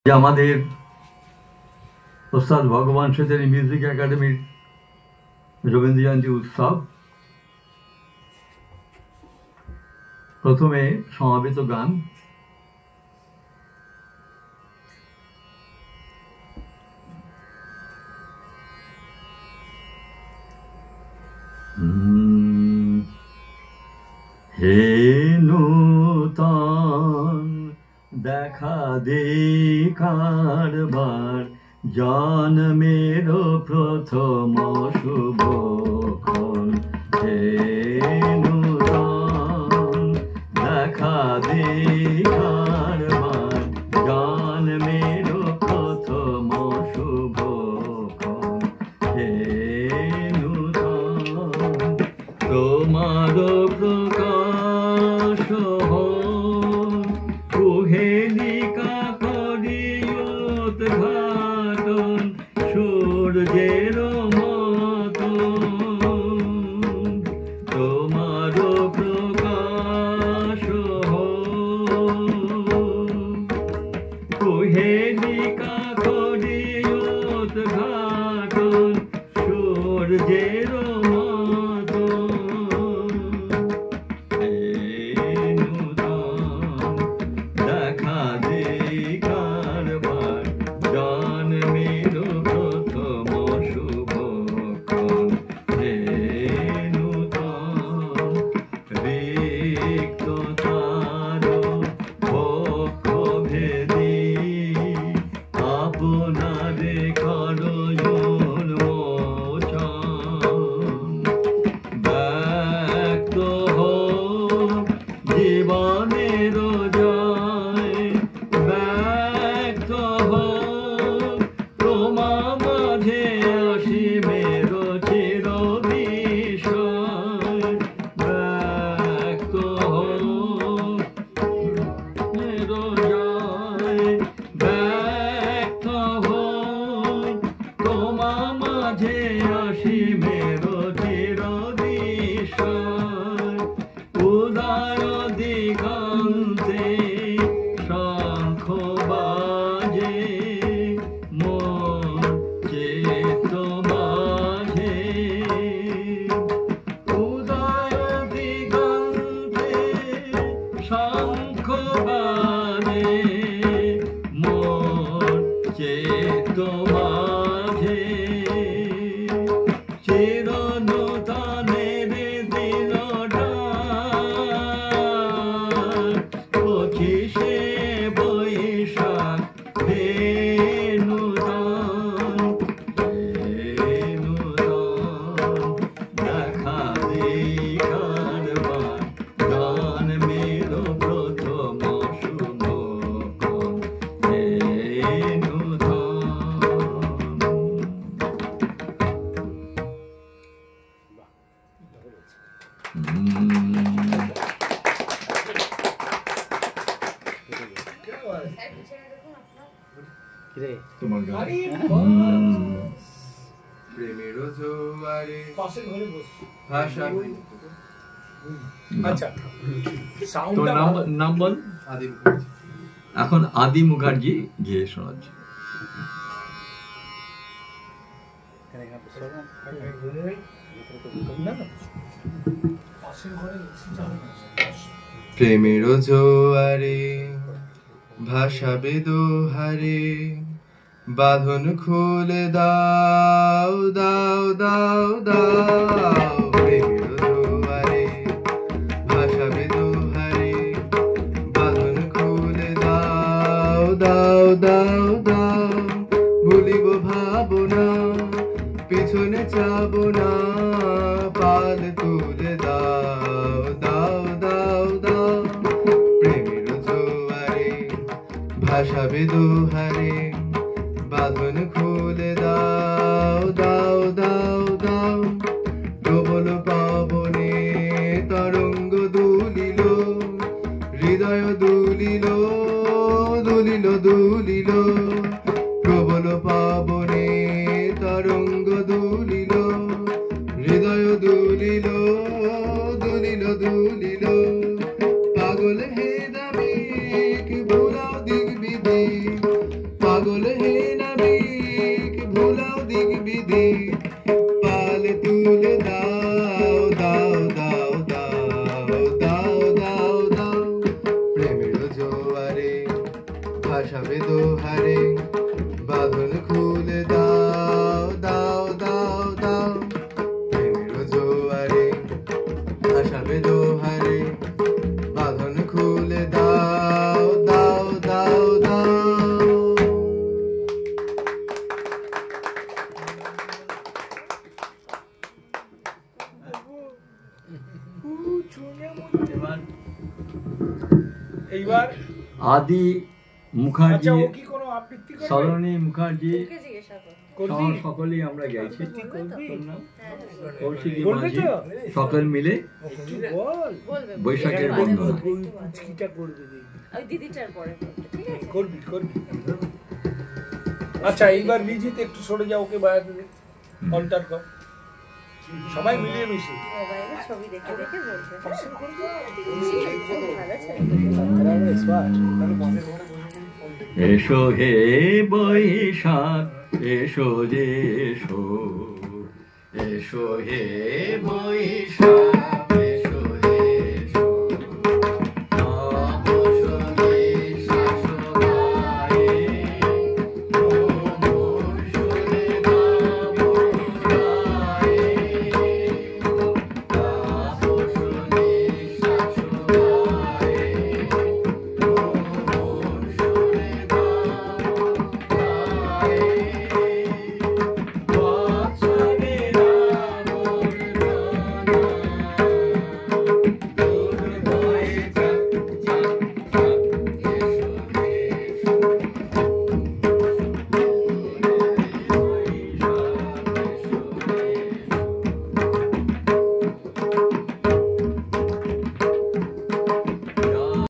যে আমাদের ওস্তাদ ভগবান সেতারি মিউজিক একাডেমির রবীন্দ্র জয়ন্তী উৎসব, প্রথমে সমাবেত গান, হে নূতন দেখা দেখারবার জন্মের প্রথম শুভক্ষণ, হে নূতন দেখা দেখারবার জন্মের প্রথম শুভক্ষণ, হে নূতন তোমার প্রকাশ কুহেলিকা করিয়োদ্ঘাটন সূর্যের মতন, তোমার প্রকাশ কুহেলিকা করিয়োদ্ঘাটন সূর্যের নাম বল। এখন আদি মুখার্জি গিয়ে শোনাচ্ছে। প্রেমের জোয়ারে ভাসাবে দোহারে, বাঁধন খুলে দাও দাও দাও দাও, প্রেমের জোয়ারে ভাসাবে দোহারে, বাঁধন খুলে দাও দাও দাও দাও, ভুলিব ভাবনা পিছনে চাবো না, পাল তুলে দাও দাও দাও দাও, প্রেমের জোয়ারে ভাসাবে দোহারে, বাঁধন খুলে দাও দাও দাও দাও, প্রবল পাবনে তরঙ্গ দুলিল, হৃদয় দুলিল দুলিল দুলিল, প্রবল পাবনে তরঙ্গ দুলিল, হৃদয় দুলিল দুলিল দুলিল, পাগল হে দামিক ভুলাও দিক বিদিক, পাগল হে নাবিক ভোলাও দিক বিদিক পাল তুলে দাও দাও দাও দাও দাও দাও দাও প্রেমের জোয়ারে ভাসাবে দোহারে বাঁধন খুলে দাও দাও দাও দাও প্রেমের জোয়ারে ভাসাবে দোহারে বাঁধন খুলে দাও দাও দাও দাও এইবার আদি মুখার্জি, আচ্ছা ও কি কোনো আবৃত্তি করবে? সলোনী মুখার্জি ওকে জিজ্ঞাসা কর। করবি? সকলেই আমরা গাইছি। করবি? কৌশিকী বলবে মাঝি তো? সকল মিলে একটু বল। বলবে, বলবে। বৈশাখের একটু বন্দনা। বলবে, একটু বলবে। পুচকিটা করবে দেখবি। ওই দিদিটার পরে বলবে, ঠিক আছে? করবি করবি। আচ্ছা এইবার বিজিত একটু সরে যাও, ওকে বাড়াতে দে, অল্টার কর, সবাই মিলিয়ে মিশে। মোবাইলে ছবি দেখে দেখে বলবে, হ্যাঁ? খুব ভালো ছেলে। এসো হে বৈশাখ এসো যে এসো, এসো হে বৈশাখ